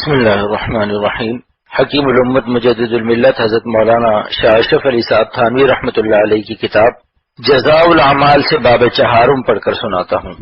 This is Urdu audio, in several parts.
بسم اللہ الرحمن الرحیم. حکیم الامت مجدد الملت حضرت مولانا شاہ اشرف علی صاحب تھانوی رحمۃ اللہ علیہ کی کتاب جزاء الاعمال سے باب چہارم پڑھ کر سناتا ہوں.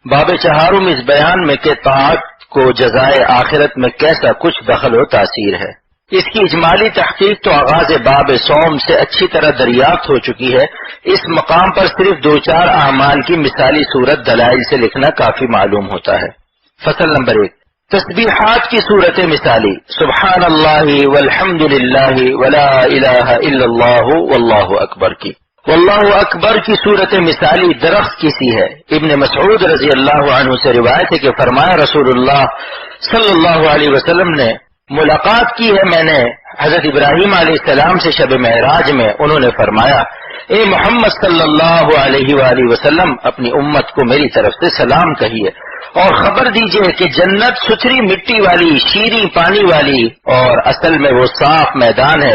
باب چہارم اس بیان میں کہ طاعت کو جزائے آخرت میں کیسا کچھ دخل و تاثیر ہے. اس کی اجمالی تحقیق تو آغاز باب سوم سے اچھی طرح دریافت ہو چکی ہے. اس مقام پر صرف دو چار اعمال کی مثالی صورت دلائل سے لکھنا کافی معلوم ہوتا ہے. فصل نمبر 1 تسبیحات کی صورت مثالی سبحان اللہ والحمد للہ ولا الہ الا اللہ واللہ اکبر کی. واللہ اکبر کی صورت مثالی درخت کی سی ہے. ابن مسعود رضی اللہ عنہ سے روایت ہے کہ فرمایا رسول اللہ صلی اللہ علیہ وسلم نے ملاقات کی ہے میں نے حضرت ابراہیم علیہ السلام سے شب معراج میں. انہوں نے فرمایا اے محمد صلی اللہ علیہ وآلہ وسلم اپنی امت کو میری طرف سے سلام کہیے اور خبر دیجئے کہ جنت ستھری مٹی والی شیریں پانی والی اور اصل میں وہ صاف میدان ہے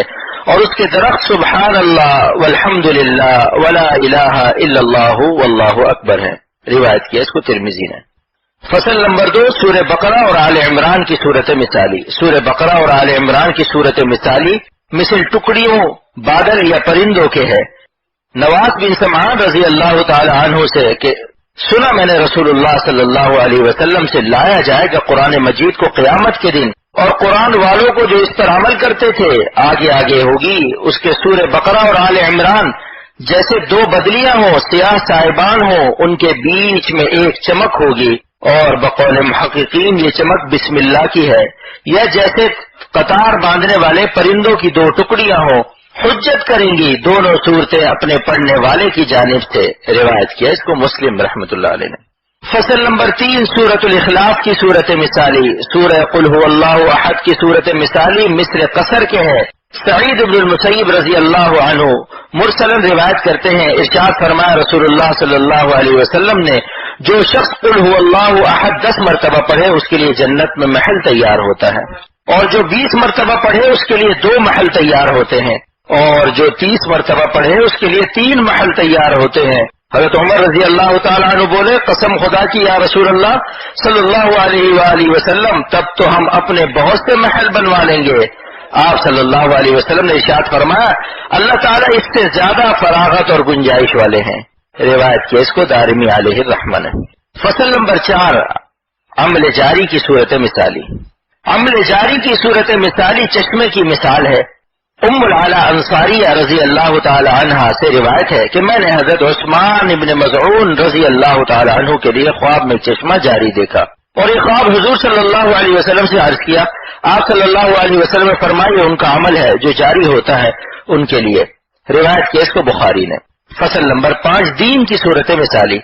اور اس کے درخت سبحان اللہ والحمد للہ ولا الہ الا اللہ واللہ اکبر ہیں. روایت کیا اس کو ترمذی نے. فصل نمبر 2 سورہ بقرہ اور آل عمران کی صورت مثالی. سورہ بقرہ اور آل عمران کی صورت مثالی مثل ٹکڑیوں بادل یا پرندوں کے ہے. نواس بن سمعان رضی اللہ تعالی عنہ سے کہ سنا میں نے رسول اللہ صلی اللہ علیہ وسلم سے لایا جائے گا قرآن مجید کو قیامت کے دن اور قرآن والوں کو جو اس پر عمل کرتے تھے آگے آگے ہوگی اس کے سورہ بقرہ اور آل عمران جیسے دو بدلیاں ہوں سیاہ صاحبان ہوں ان کے بیچ میں ایک چمک ہوگی اور بقول محققین یہ چمک بسم اللہ کی ہے. یا جیسے قطار باندھنے والے پرندوں کی دو ٹکڑیاں ہوں حجت کریں گی دونوں صورتیں اپنے پڑھنے والے کی جانب سے. روایت کیا اس کو مسلم رحمۃ اللہ علیہ نے. فصل نمبر 3 سورۃ الاخلاص کی صورت مثالی. سورہ قل هو اللہ احد کی صورت مثالی مثل قصر کے ہے. سعید بن المسیب رضی اللہ عنہ مرسلا روایت کرتے ہیں ارشاد فرمایا رسول اللہ صلی اللہ علیہ وسلم نے جو شخص قل هو اللہ احد 10 مرتبہ پڑھے اس کے لیے جنت میں محل تیار ہوتا ہے اور جو 20 مرتبہ پڑھے اس کے لیے 2 محل تیار ہوتے ہیں اور جو 30 مرتبہ پڑھے اس کے لیے 3 محل تیار ہوتے ہیں. حضرت عمر رضی اللہ تعالیٰ عنہ بولے قسم خدا کی یا رسول اللہ صلی اللہ علیہ وآلہ وسلم تب تو ہم اپنے بہت سے محل بنوا لیں گے. آپ صلی اللہ علیہ وسلم نے ارشاد فرمایا اللہ تعالیٰ اس سے زیادہ فراغت اور گنجائش والے ہیں. روایت کی اس کو دارمی علیہ الرحمہ نے. فصل نمبر 4 عمل جاری کی صورت مثالی. عمل جاری کی صورت مثالی چشمے کی مثال ہے. ام العلا انصاریہ رضی اللہ تعالی عنہ سے روایت ہے کہ میں نے حضرت عثمان ابن مظعون رضی اللہ تعالی عنہ کے لیے خواب میں چشمہ جاری دیکھا اور یہ خواب حضور صلی اللہ علیہ وسلم سے عرض کیا. آپ صلی اللہ علیہ وسلم نے فرمایا ان کا عمل ہے جو جاری ہوتا ہے ان کے لیے. روایت کی اس کو بخاری نے. فصل نمبر 5 دین کی صورت مثالی.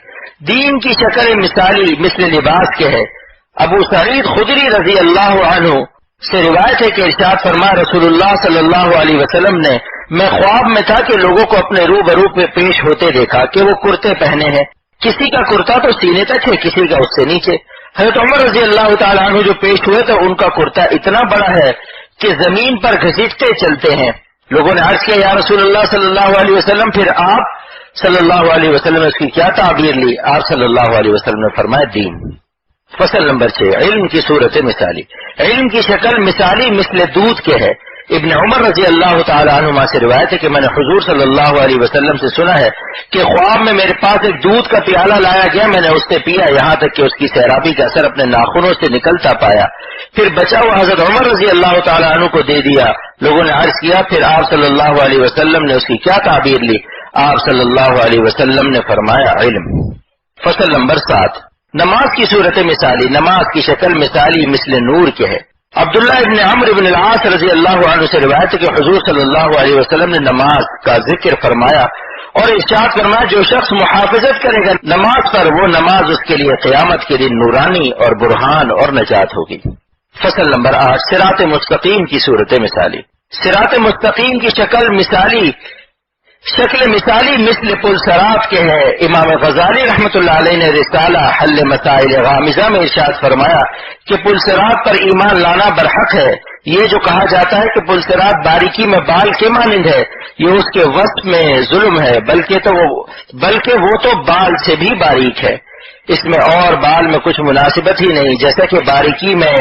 دین کی شکل مثالی مثل لباس کے ہے. ابو سعید خدری رضی اللہ عنہ سے روایت ہے کہ ارشاد فرمایا رسول اللہ صلی اللہ علیہ وسلم نے میں خواب میں تھا کہ لوگوں کو اپنے روبرو پہ پیش ہوتے دیکھا کہ وہ کرتے پہنے ہیں. کسی کا کرتا تو سینے تک ہے کسی کا اس سے نیچے. حضرت عمر رضی اللہ تعالیٰ عنہ جو پیش ہوئے تو ان کا کرتا اتنا بڑا ہے کہ زمین پر گھسیٹتے چلتے ہیں. لوگوں نے عرض کیا یا رسول اللہ صلی اللہ علیہ وسلم پھر آپ صلی اللہ علیہ وسلم نے اس کی کیا تعبیر لی. آپ صلی اللہ علیہ وسلم نے فرمایا دین. فصل نمبر 6 علم کی صورت مثالی. علم کی شکل مثالی مثل دودھ کے ہے. ابن عمر رضی اللہ تعالی عنہما سے روایت ہے کہ میں نے حضور صلی اللہ علیہ وسلم سے سنا ہے کہ خواب میں میرے پاس ایک دودھ کا پیالہ لایا گیا میں نے اس سے پیا یہاں تک کہ اس کی سیرابی کا اثر اپنے ناخنوں سے نکلتا پایا. پھر بچا ہوا حضرت عمر رضی اللہ تعالی عنہ کو دے دیا. لوگوں نے عرض کیا پھر آپ صلی اللہ علیہ وسلم نے اس کی کیا تعبیر لی. آپ صلی اللہ علیہ وسلم نے فرمایا علم. فصل نمبر 7 نماز کی صورت مثالی. نماز کی شکل مثالی مثل نور کے ہے. عبداللہ ابن عمرو بن العاص رضی اللہ عنہ سے روایت ہے کہ حضور صلی اللہ علیہ وسلم نے نماز کا ذکر فرمایا اور ارشاد فرمایا جو شخص محافظت کرے گا نماز پر وہ نماز اس کے لیے قیامت کے دن نورانی اور برہان اور نجات ہوگی. فصل نمبر 8 صراط مستقیم کی صورت مثالی. صراط مستقیم کی شکل مثالی مثل پل صراط کے ہے. امام غزالی رحمۃ اللہ علیہ نے رسالہ حل مسائل غامضہ میں ارشاد فرمایا کہ پل صراط پر ایمان لانا برحق ہے. یہ جو کہا جاتا ہے کہ پل صراط باریکی میں بال کے مانند ہے یہ اس کے وسط میں ظلم ہے بلکہ وہ تو بال سے بھی باریک ہے. اس میں اور بال میں کچھ مناسبت ہی نہیں جیسا کہ باریکی میں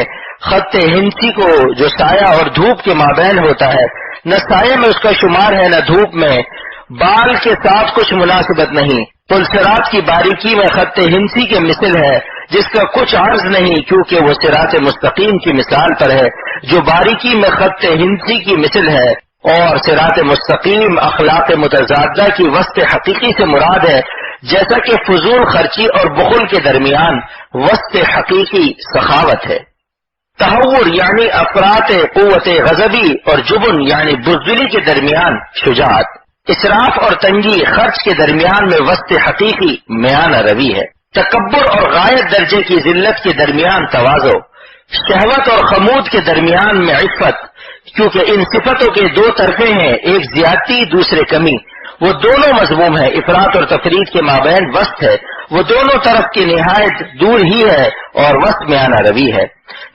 خط ہندسی کو جو سایہ اور دھوپ کے مابین ہوتا ہے، نہ سایہ میں اس کا شمار ہے نہ دھوپ میں، بال کے ساتھ کچھ مناسبت نہیں، پلسرات کی باریکی میں خط ہندسی کے مثل ہے جس کا کچھ عرض نہیں، کیونکہ وہ صراط مستقیم کی مثال پر ہے جو باریکی میں خط ہندسی کی مثل ہے، اور صراط مستقیم اخلاق متضادہ کی وسط حقیقی سے مراد ہے، جیسا کہ فضول خرچی اور بخل کے درمیان وسط حقیقی سخاوت ہے۔ تہور یعنی افراط قوت غضبی اور جبن یعنی بزدلی کے درمیان شجاعت، اسراف اور تنگی خرچ کے درمیان میں وسط حقیقی میانہ روی ہے، تکبر اور غایت درجے کی ذلت کے درمیان تواضع، شہوت اور خمود کے درمیان میں عفت، کیونکہ ان صفتوں کے دو طرفے ہیں، ایک زیادتی دوسرے کمی، وہ دونوں مذموم ہے، افراط اور تفرید کے مابین وسط ہے، وہ دونوں طرف کی نہایت دور ہی ہے اور وسط میانہ روی ہے،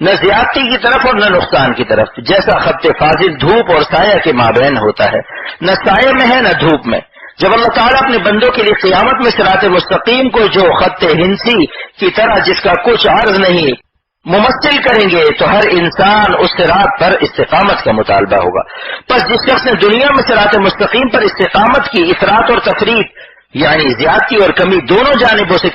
نہ زیادتی کی طرف اور نہ نقصان کی طرف، جیسا خط فاضل دھوپ اور سایہ کے مابین ہوتا ہے، نہ سایہ میں ہے نہ دھوپ میں۔ جب اللہ تعالیٰ اپنے بندوں کے لیے قیامت میں صراط مستقیم کو جو خط ہندسی کی طرح جس کا کچھ عرض نہیں ممثل کریں گے تو ہر انسان اس صراط پر استقامت کا مطالبہ ہوگا۔ پس جس شخص نے دنیا میں صراط مستقیم پر استقامت کی، افراط اور تفرید یعنی زیادتی اور کمی دونوں جانبوں سے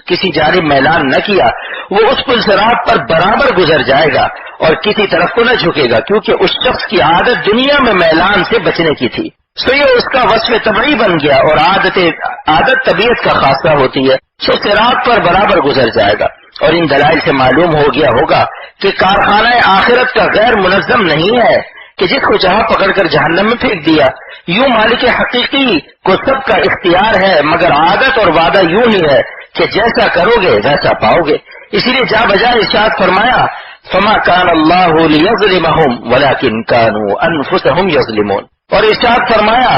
کسی جانب میلان نہ کیا، وہ اس پل صراط پر برابر گزر جائے گا اور کسی طرف کو نہ جھکے گا، کیونکہ اس شخص کی عادت دنیا میں میلان سے بچنے کی تھی، سو یہ اس کا وصف طبعی بن گیا، اور عادت طبیعت کا خاصہ ہوتی ہے، سو صراط پر برابر گزر جائے گا۔ اور ان دلائل سے معلوم ہو گیا ہوگا کہ کارخانہ آخرت کا غیر منظم نہیں ہے کہ جس کو چاہا پکڑ کر جہنم میں پھینک دیا، یوں مالک حقیقی کو سب کا اختیار ہے، مگر عادت اور وعدہ یوں ہی ہے کہ جیسا کرو گے ویسا پاؤ گے۔ اسی لیے جا بجائے ارشاد فرمایا فما کان اللہ لیظلمہم ولکن کانوا انفسہم یظلمون، اور ارشاد فرمایا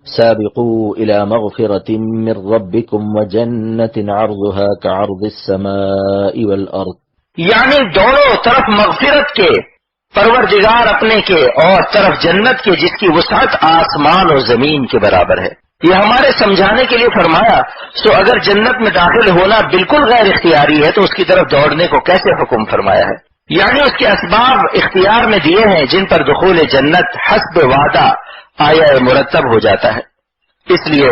سابقوا إلى مغفرة من ربكم وجنة عرضها كعرض السماء والأرض، یعنی دونوں طرف مغفرت کے پروردگار اپنے کے اور طرف جنت کے جس کی وسعت آسمان اور زمین کے برابر ہے۔ یہ ہمارے سمجھانے کے لیے فرمایا، سو اگر جنت میں داخل ہونا بالکل غیر اختیاری ہے تو اس کی طرف دوڑنے کو کیسے حکم فرمایا ہے؟ یعنی اس کے اسباب اختیار میں دیے ہیں جن پر دخول جنت حسب وعدہ آیا مرتب ہو جاتا ہے۔ اس لیے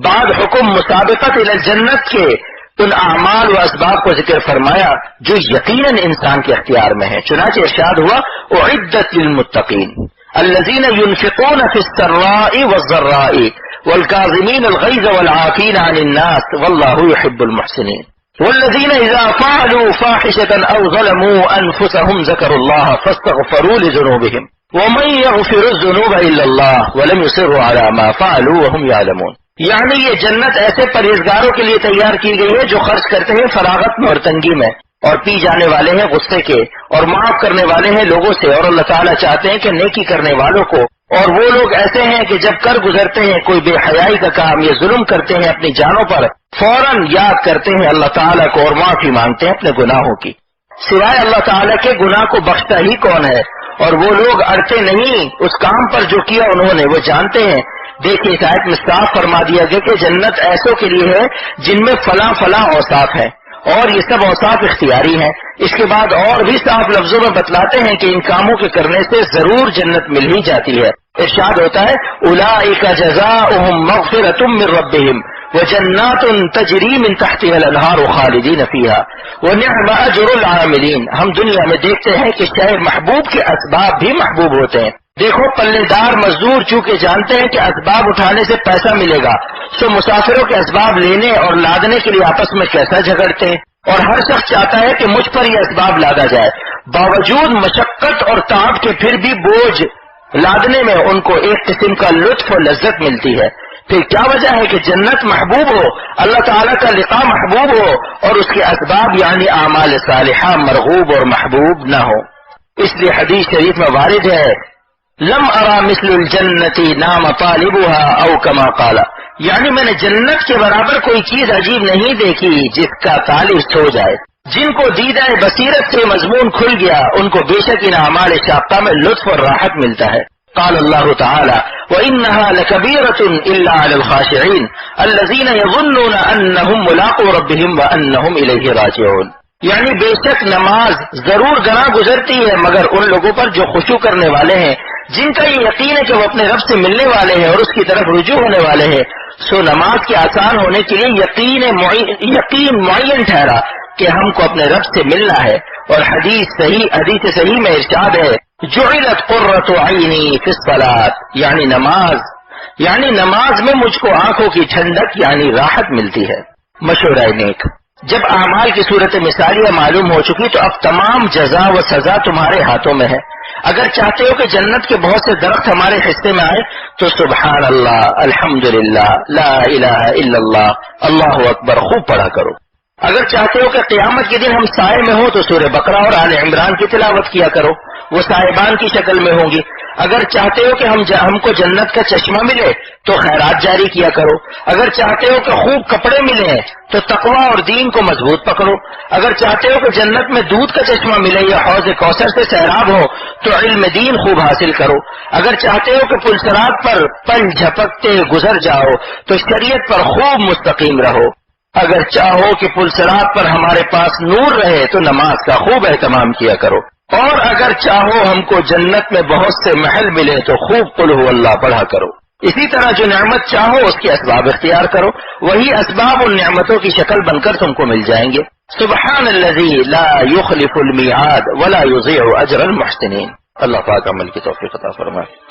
بعد حکم مسابقت الی الجنت کے ان اعمال و اسباب کو ذکر فرمایا جو یقیناً انسان کے اختیار میں ہے۔ چنانچہ ارشاد ہوا اعدت للمتقین الذین ينفقون فی السراء والضراء والکاظمین الغیظ والعافین عن الناس واللہ يحب المحسنین والذین اذا فعلوا فاحشة او ظلموا انفسهم ذکروا اللہ فاستغفروا لذنوبهم ومن يغفر الذنوب الا اللہ ولم يصروا على ما فعلوا وهم يعلمون، یعنی یہ جنت ایسے پرہیزگاروں کے لیے تیار کی گئی ہے جو خرچ کرتے ہیں فراغت میں اور تنگی میں، اور پی جانے والے ہیں غصے کے، اور معاف کرنے والے ہیں لوگوں سے، اور اللہ تعالیٰ چاہتے ہیں کہ نیکی کرنے والوں کو، اور وہ لوگ ایسے ہیں کہ جب کر گزرتے ہیں کوئی بے حیائی کا کام یا ظلم کرتے ہیں اپنی جانوں پر، فوراً یاد کرتے ہیں اللہ تعالیٰ کو اور معافی مانگتے ہیں اپنے گناہوں کی۔ سوائے اللہ تعالیٰ کے گناہ کو بخشتا ہی کون ہے، اور وہ لوگ اڑتے نہیں اس کام پر جو کیا انہوں نے، وہ جانتے ہیں۔ دیکھیے اس آیت میں صاف فرما دیا گیا کہ جنت ایسوں کے لیے ہے جن میں فلاں فلاں اوصاف ہیں، اور یہ سب اوصاف اختیاری ہیں۔ اس کے بعد اور بھی صاف لفظوں میں بتلاتے ہیں کہ ان کاموں کے کرنے سے ضرور جنت مل ہی جاتی ہے۔ ارشاد ہوتا ہے اولئک جزاؤہم مغفرۃ من ربہم وجنات تجری من تحتها الانہار خالدین فیہا ونعم اجر العاملین۔ ہم دنیا میں دیکھتے ہیں کہ شے محبوب کے اسباب بھی محبوب ہوتے ہیں۔ دیکھو پلے دار مزدور چونکہ جانتے ہیں کہ اسباب اٹھانے سے پیسہ ملے گا، سو مسافروں کے اسباب لینے اور لادنے کے لیے آپس میں کیسا جھگڑتے ہیں، اور ہر شخص چاہتا ہے کہ مجھ پر یہ اسباب لادا جائے، باوجود مشقت اور تعب کے پھر بھی بوجھ لادنے میں ان کو ایک قسم کا لطف اور لذت ملتی ہے۔ پھر کیا وجہ ہے کہ جنت محبوب ہو، اللہ تعالیٰ کا لقاء محبوب ہو، اور اس کے اسباب یعنی اعمال صالحہ مرغوب اور محبوب نہ ہو۔ اس لیے حدیث شریف میں وارد ہے لم ارا مثل الجنتی نام طالبها او کما قال، یعنی میں نے جنت کے برابر کوئی چیز عجیب نہیں دیکھی جس کا طالب سو جائے۔ جن کو دیدہ بصیرت سے مضمون کھل گیا ان کو بے شک ان اعمال شاقہ میں لطف اور راحت ملتا ہے۔ قال اللہ تعالی وَإِنَّهَا لَكَبِيرَةٌ إِلَّا عَلَى الْخَاشِعِينَ الَّذِينَ يَظُنُّونَ أَنَّهُمْ مُلَاقُو رَبِّهِمْ وَأَنَّهُمْ إِلَيْهِ رَاجِعُونَ۔ یعنی بے شک نماز ضرور گناہ گزرتی ہے مگر ان لوگوں پر جو خشوع کرنے والے ہیں، جن کا یہ یقین ہے کہ وہ اپنے رب سے ملنے والے ہیں اور اس کی طرف رجوع ہونے والے ہیں، سو نماز کے آسان ہونے کے لیے یقین معین ٹھہرا کہ ہم کو اپنے رب سے ملنا ہے۔ اور حدیث صحیح میں ارشاد ہے، جعلت قرۃ عینی فی الصلاۃ، یعنی نماز میں مجھ کو آنکھوں کی ٹھنڈک یعنی راحت ملتی ہے۔ مشورہ نیک، جب اعمال کی صورت مثالیہ معلوم ہو چکی تو اب تمام جزا و سزا تمہارے ہاتھوں میں ہے۔ اگر چاہتے ہو کہ جنت کے بہت سے درخت ہمارے حصے میں آئے تو سبحان اللہ، الحمدللہ، لا الہ الا اللہ، اللہ اکبر خوب پڑھا کرو۔ اگر چاہتے ہو کہ قیامت کے دن ہم سائے میں ہوں تو سورہ بقرہ اور آل عمران کی تلاوت کیا کرو، وہ صاحبان کی شکل میں ہوں گی۔ اگر چاہتے ہو کہ ہم کو جنت کا چشمہ ملے تو خیرات جاری کیا کرو۔ اگر چاہتے ہو کہ خوب کپڑے ملے تو تقوی اور دین کو مضبوط پکڑو۔ اگر چاہتے ہو کہ جنت میں دودھ کا چشمہ ملے یا حوض کوثر سے سیراب ہو تو علم دین خوب حاصل کرو۔ اگر چاہتے ہو کہ پلسرات پر پل جھپکتے گزر جاؤ تو شریعت پر خوب مستقیم رہو۔ اگر چاہو کہ پلسرات پر ہمارے پاس نور رہے تو نماز کا خوب اہتمام کیا کرو۔ اور اگر چاہو ہم کو جنت میں بہت سے محل ملے تو خوب قل هو اللہ پڑھا کرو۔ اسی طرح جو نعمت چاہو اس کے اسباب اختیار کرو، وہی اسباب ان نعمتوں کی شکل بن کر تم کو مل جائیں گے۔ سبحان الذی لا یخلف المیعاد ولا یضیع اجر المحسنین۔ اللہ پاک عمل کی توفیق عطا فرمائے۔